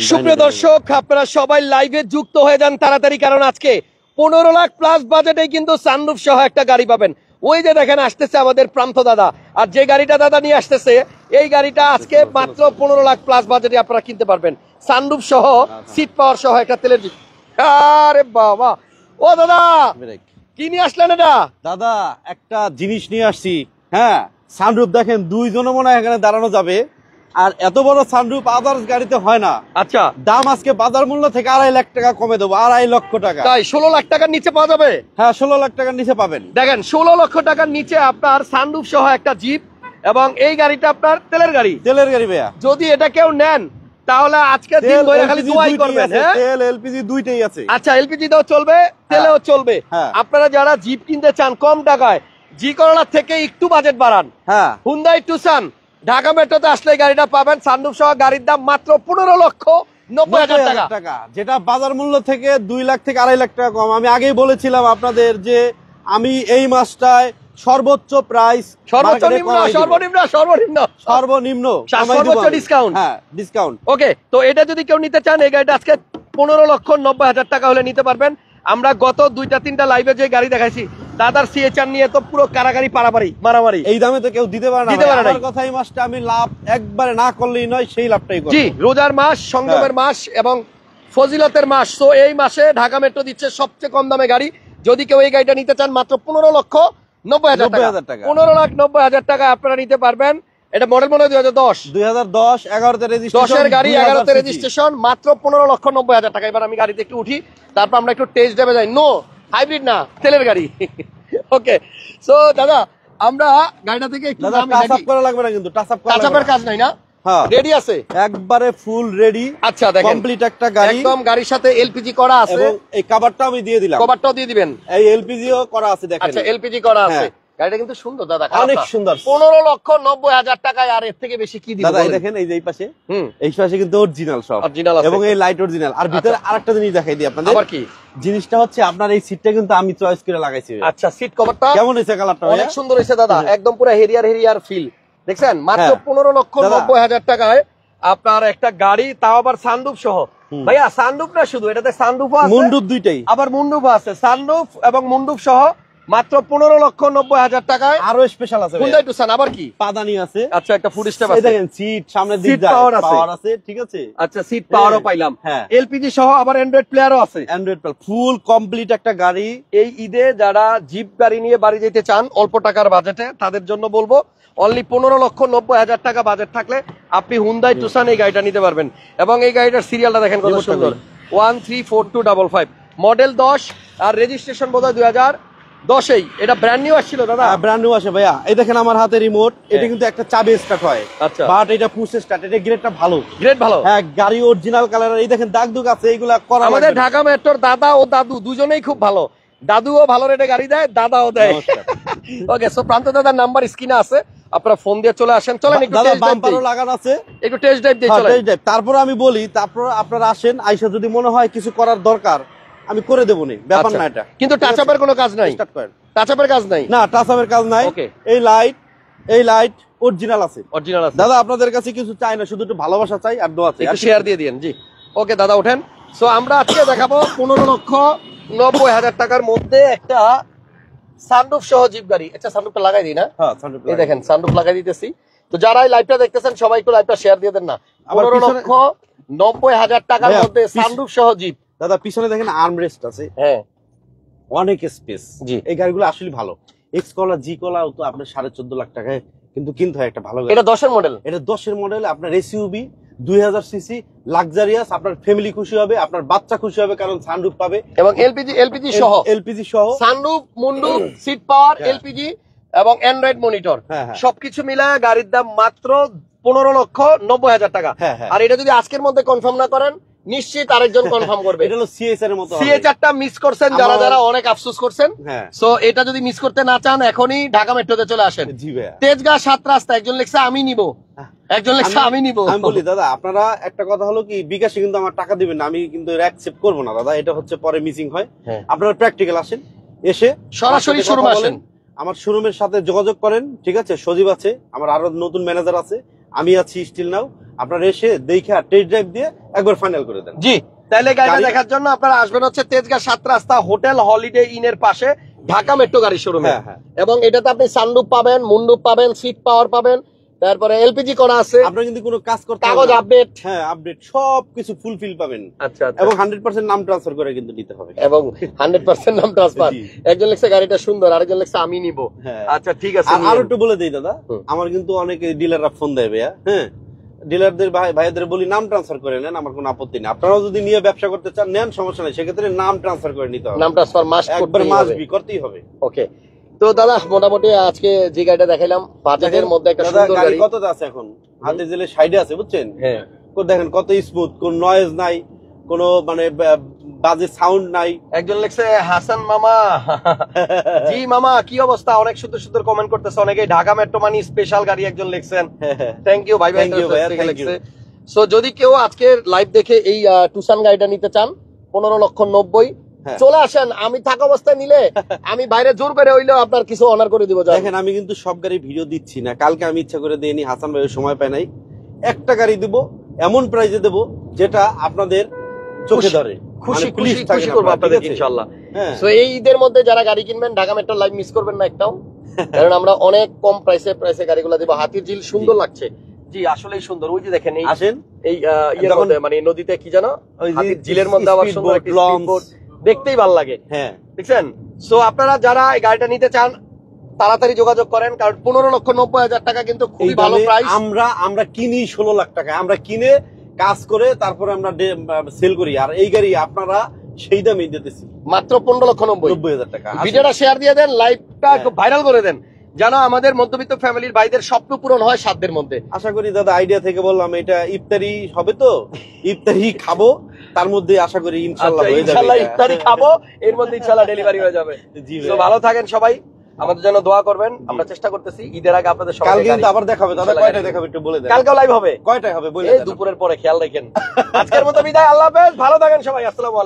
সুপ্রিয় দর্শক, আপনারা সবাই লাইভে যুক্ত হয়ে যান তাড়াতাড়ি, কারণ আজকে 15 লাখ প্লাস বাজেটে কিন্তু সানরুফ সহ একটা গাড়ি পাবেন। ওই যে দেখেন আসতেছে আমাদের প্রান্ত দাদা, আর যে গাড়িটা দাদা নিয়ে আসতেছে এই গাড়িটা আজকে মাত্র 15 লাখ প্লাস বাজেটে আপনারা কিনতে পারবেন, সানরুফ সহ, সিট পাওয়ার সহ একটা তেলের জিপ। আরে বাবা, ও দাদা কি নিয়ে আসলেন? এটা দাদা একটা জিনিস নিয়ে আসছি। হ্যাঁ, সানরুফ দেখেন, দুইজনও মনে হয় এখানে দাঁড়ানো যাবে। আর এত বড় সানরুফ আদার্স গাড়িতে হয় না। আচ্ছা, দাম আজকে বাজার মূল্য থেকে 2.5 লাখ টাকা কমে দেবো, 2.5 লক্ষ টাকা। তাই 16 লাখ টাকার নিচে পাওয়া যাবে? হ্যাঁ, 16 লাখ টাকার নিচে পাবেন। দেখেন 16 লক্ষ টাকার নিচে আপনার সানরুফ সহ একটা জিপ, এবং এই গাড়িটা আপনার তেলের গাড়ি। তেলের গাড়ি ভাইয়া, যদি এটা কেউ নেন তাহলে আজকে দিন ধরে খালি দোয়াই করবেন। হ্যাঁ, তেল এলপিজি দুইটাই আছে। আচ্ছা, এলপিজি দাও চলবে, তেলেও চলবে। আপনারা যারা জিপ কিনতে চান কম টাকায়, জি করোলা থেকে একটু বাজেট বাড়ান, হ্যাঁ, হুন্ডাই টুসান ঢাকা মেট্রোতে আসলে গাড়িটা পাবেন। সানরুফ সহ গাড়ির দাম মাত্র 15,90,000 টাকা, যেটা বাজার মূল্য থেকে 2 লাখ থেকে 2.5 লাখ টাকা কম। আমি আগেই বলেছিলাম আপনাদের যে আমি এই মাসটায় সর্বোচ্চ প্রাইস, সর্বনিম্ন ডিসকাউন্ট। হ্যাঁ, ডিসকাউন্ট। ওকে, তো এটা যদি কেউ নিতে চান এই গাড়িটা আজকে 15,90,000 টাকা হলে নিতে পারবেন। আমরা গত 2-3টা লাইভে যে গাড়ি দেখাইছি দাদার সিএচআর নিয়ে তো পুরো কারাগারি পারাপারি মারামারি, এই দামে তো কেউ দিতে পারে না। আমার কথা, এই মাসটা আমি লাভ একবারে না করলেই নয়, সেই লাভটাই করব। জি, রোজার মাস, সংযমের মাস এবং ফজিলতের মাস। তো এই মাসে ঢাকা মেট্রো দিচ্ছে সবচেয়ে কম দামে গাড়ি। যদি কেউ এই গাড়িটা নিতে চান মাত্র 15,90,000 টাকা, 15,90,000 টাকা আপনারা নিতে পারবেন। এটা মডেল মনে হয় 2010, 11তে রেজিস্ট্রেশন, 10-এর গাড়ি, 11তে রেজিস্ট্রেশন, মাত্র 15,90,000 টাকা। এবার আমি গাড়িতে একটু উঠি, তারপর আমরা একটু টেস্ট ড্রাইভে যাই। নো হাইব্রিড না, তেলের গাড়ি। ওকে, সো দাদা আমরা গাড়িটা থেকে একটু টাচ আপ করা লাগবে না, কিন্তু টাচ আপের কাজ নাই না, রেডি আছে একবারে ফুল রেডি। আচ্ছা, দেখেন কমপ্লিট একটা গাড়ি, একদম গাড়ির সাথে এলপিজি করা আছে, এবং এই কভারটা আমি দিয়ে দিলাম, কভারটাও দিয়ে দিবেন। এই এলপিজিও করা আছে, দেখেন। আচ্ছা, এলপিজি করা আছে। গাড়িটা কিন্তু সুন্দর দাদা, অনেক সুন্দর। 15,90,000 টাকায় আর এর থেকে বেশি কি দিব দাদা? এই দেখেন, এই যে এই পাশে কিন্তু অরিজিনাল সব, অরিজিনাল আছে, এবং এই লাইট অরিজিনাল। আর ভিতরে আরেকটা জিনিস দেখাই দিই আপনাদের। আবার কি জিনিসটা হচ্ছে, আপনার এই সিটটা কিন্তু আমি চয়েস করে লাগাইছি। আচ্ছা, সিট কভারটা কেমন হয়েছে? কালারটা অনেক সুন্দর হয়েছে দাদা, একদম পুরো হেরিয়ার ফিল। দেখছেন, মাত্র 15,90,000 টাকায় আপনার একটা গাড়ি, তাও আবার সানরুফ সহ। ভাইয়া সানরুফ না শুধু, এটাতে সানরুফ আছে, মুন্ডুপ দুইটাই, আবার মুন্ডুপ আছে। সানরুফ এবং মুন্ডুপ সহ মাত্র 15,90,000 টাকায়। আরো স্পেশাল আছে হুন্ডাই টুসান, আবার কি পাদানি আছে। আচ্ছা, একটা ফুড স্টেপ আছে, দেখেন সিট সামনের দিক যায়, পাওয়ার আছে, ঠিক আছে। আচ্ছা, সিট পাওয়ারও পাইলাম, এলপিজি সহ, আবার অ্যান্ড্রয়েড প্লেয়ারও আছে। অ্যান্ড্রয়েড প্লেয়ার ফুল কমপ্লিট একটা গাড়ি। এই ঈদে যারা জিপ গাড়ি নিয়ে বাড়ি যেতে চান অল্প টাকার বাজেটে, তাদের জন্য বলবো অনলি 15,90,000 টাকা বাজেট থাকলে আপনি হুন্ডাই টুসান এই গাড়িটা নিতে পারবেন। এবং এই গাড়িটার সিরিয়ালটা দেখেন কত সুন্দর, 134255, মডেল 10, আর রেজিস্ট্রেশন বোধহয় 2010-এই। এটা ব্র্যান্ড নিউ আসছিল দাদা? ব্র্যান্ড নিউ আসে ভাইয়া। এই দেখেন আমার হাতে রিমোট, এটা কিন্তু একটা চাবি স্টার্ট হয়। আচ্ছা, বাট এটা পুশ স্টার্ট, এটা গ্রেডটা ভালো, গ্রেড ভালো। হ্যাঁ, গাড়ি অরিজিনাল কালার। এই দেখেন দাগ দুগ আছে, এইগুলা করা। আমাদের ঢাকা মেট্রোর দাদা ও দাদু দুজনেই খুব ভালো, দাদুও ভালো রেটে গাড়ি দেয়, দাদাও দেয়। ওকে, সো প্রান্ত দাদার নাম্বার স্ক্রিনে আছে, আপনারা ফোন দিয়ে চলে আসেন। চলেন একটু টেস্ট ড্রাইভ লাগানো আছে, একটু টেস্ট ড্রাইভ দিয়ে চলেন। তারপর আমি বলি, তারপর আপনারা আসেন, আইসা যদি মনে হয় কিছু করার দরকার আমি করে দেবো, নি ব্যাপার না এটা। কিন্তু টাচ আপের কোনো কাজ নাই, টাচ আপের কাজ নাই না, টাচ আপের কাজ নাই। এই লাইট অরিজিনাল আছে, অরিজিনাল আছে দাদা। আপনাদের কাছে কিছু চাই না, শুধু একটু ভালোবাসা চাই আর দোয়া চাই, একটু শেয়ার দিয়ে দিন। জি, ওকে দাদা ওঠেন। সো আমরা আজকে দেখাবো 15,90,000 টাকার মধ্যে একটা সানরুফ সহ জিপ গাড়ি। আচ্ছা, সানরুফটা লাগাই দিই না? হ্যাঁ, এই দেখেন সানরুফ লাগাই দিতেছি। তো যারা এই লাইভটা দেখতেছেন সবাই একটু লাইভটা শেয়ার দিয়ে দেন না। 15,90,000 টাকার মধ্যে সানরুফ সহ জিপ। দাদা পিছনে দেখেন আর্মরেস্ট আছে, হ্যাঁ, অনেক স্পেস। জি, এই গাড়িগুলো আসলে ভালো। এক্স কলা, জি কলা তো আপনার 14.5 লাখ টাকায় কিন্তু কিনতে হয় একটা ভালো গাড়ি। এটা 10-এর মডেল, এটা 10-এর মডেল। আপনার এসইউভি 2000 সিসি, লাক্সারিয়াস। আপনার ফ্যামিলি খুশি হবে, আপনার বাচ্চা খুশি হবে, কারণ সানরুফ পাবে এবং এলপিজি সহ সানরুফ, মুন্ডুপ, সিট পাওয়ার, এলপিজি এবং অ্যান্ড্রয়েড মনিটর, সবকিছু মিলায় গাড়ির দাম মাত্র 15,90,000 টাকা। আর এটা যদি আজকের মধ্যে কনফার্ম না করেন, নিশ্চিত আরেকজন কনফার্ম করবে। এটা হলো সিএসআর এর মতো। সিএচআরটা মিস করছেন যারা অনেক আফসোস করছেন। সো এটা যদি মিস করতে না চান, এখনই ঢাকা মেট্রোতে চলে আসেন। তেজগাঁ 7 রাস্তা, একজন লেখছে আমি নিব, একজন লেখছে আমি নিব। আমি বলি দাদা, আপনারা একটা কথা হলো কি, বিকাশে কিন্তু আমার টাকা দিবেন না, আমি কিন্তু অ্যাকসেপ্ট করবো না দাদা, এটা হচ্ছে পরে মিসিং হয়। আপনারা প্র্যাকটিক্যাল আসেন, এসে সরাসরি শোরুমে আসেন, আমার শোরুমের সাথে যোগাযোগ করেন, ঠিক আছে। সজীব আছে, আমার আরো নতুন ম্যানেজার আছে, আমি আছি স্টিল নাও। আপনারা এসে দেখে টেস্ট ড্রাইভ দিয়ে একবার ফাইনাল করে দেন। জি, তাহলে গাড়িটা দেখার জন্য আপনারা আসবেন হচ্ছে তেজগাঁ 7 রাস্তা হোটেল হলিডে ইনের পাশে ঢাকা মেট্রো গাড়ি শোরুমে। এবং এটাতে আপনি সানরুফ পাবেন, মুনরুফ পাবেন, সিট পাওয়ার পাবেন, তারপরে এলপিজি করা আছে, আপনারা কিন্তু কোনো কাজ করতে কাগজ আপডেট, হ্যাঁ আপডেট সবকিছু ফুলফিল পাবেন। আচ্ছা, এবং 100% নাম ট্রান্সফার করে কিন্তু নিতে হবে, এবং 100% নাম ট্রান্সফার। একজন লিখছে গাড়িটা সুন্দর, আরেকজন লিখছে আমি নিব। আচ্ছা ঠিক আছে। আর একটু বলে দেই দাদা, আমার কিন্তু অনেক ডিলাররা ফোন দেয় ভাইয়া, হ্যাঁ ডিলারদের ভাইদের বলি নাম ট্রান্সফার করে নেন, আমার কোনো আপত্তি নেই। আপনারাও যদি নিয়ে ব্যবসা করতে চান নেন, সমস্যা নেই, সেক্ষেত্রে নাম ট্রান্সফার করে নিতে হবে। নাম ট্রান্সফার মাস্ট করতেই হবে। ওকে, তো দাদা মোটামুটি আজকে যে গাড়িটা দেখাইলাম বাজেটের মধ্যে একটা সুন্দর গাড়ি। কত আছে এখন হাতে জেলে সাইডে আছে বুঝছেন? হ্যাঁ, দেখেন কত স্মুথ, কোন নয়েজ নাই, কোন মানে বাজে সাউন্ড নাই। একজন লিখছে হাসান মামা, জি মামা কি অবস্থা, অনেক সুন্দর সুন্দর কমেন্ট করতেছে অনেকে। ঢাকা মেট্রো মানি স্পেশাল গাড়ি একজন লিখছেন, থ্যাংক ইউ ভাই। সো যদি কেউ আজকের লাইভ দেখে এই টুসান গাড়িটা নিতে চান 15,90,000 চলে আসেন। আমি থাকা অবস্থায় নিলে আমি বাইরে জোর করে হইলেও আপনার কিছু অনার করে দিব। দেখেন আমি কিন্তু সব গাড়ি ভিডিও দিচ্ছি না, কালকে আমি ইচ্ছা করে দিইনি, হাসান ভাই সময় পায় নাই। একটা গাড়ি দিব এমন প্রাইজে দেব যেটা আপনাদের চোখে ধরে, খুশি খুশি খুশি করব আপনাদের ইনশাআল্লাহ। সো এই ঈদের মধ্যে যারা গাড়ি কিনবেন ঢাকা মেট্রো লাইভ মিস করবেন না একটাও, কারণ আমরা অনেক কম প্রাইসে গাড়িগুলো দিব। হাতির ঝিল সুন্দর লাগছে, জি আসলেই সুন্দর। ওই যে দেখেন এই আসেন এই ইয়ের মধ্যে মানে নদীতে কি জানো হাতির ঝিলের মধ্যে আবার সুন্দর একটা স্পিডবোট, দেখতেই ভালো লাগে। হ্যাঁ দেখছেন। সো আপনারা যারা এই গাড়িটা নিতে চান তাড়াতাড়ি যোগাযোগ করেন, কারণ 15,90,000 টাকা কিন্তু খুবই ভালো প্রাইস। আমরা কিনি 16 লাখ টাকা, আমরা কিনে কাজ করে তারপরে আমরা সেল করি, আর এই গাড়ি আপনারা সেই দামই দিতেছি মাত্র 15,90,000 টাকা। ভিডিওটা শেয়ার দিয়ে দেন, লাইভটা একটু ভাইরাল করে দেন, যেন আমাদের মধ্যবিত্ত ফ্যামিলির ভাইদের স্বপ্ন পূরণ হয় সাধ্যের মধ্যে। আশা করি দাদা আইডিয়া থেকে বললাম, এটা ইফতারি হবে তো, ইফতারি খাবো, তার মধ্যে আশা করি ইনশাআল্লাহ হয়ে যাবে। ইনশাআল্লাহ ইফতারি খাবো, এর মধ্যে ইনশাআল্লাহ ডেলিভারি হয়ে যাবে। তো ভালো থাকেন সবাই, আমাদের জন্য দোয়া করবেন। আমরা চেষ্টা করতেছি ঈদের আগে আপনাদের সবাই। কালকে কিন্তু আবার দেখাবে দাদা, কয়টায় দেখাবে একটু বলে দেন। কালকেও লাইভ হবে, কয়টায় হবে বলে দেন, এই দুপুরের পরে খেয়াল রাখেন। আজকের মতো বিদায়, আল্লাহ হাফেজ, ভালো থাকেন সবাই, আসসালামু আলাইকুম।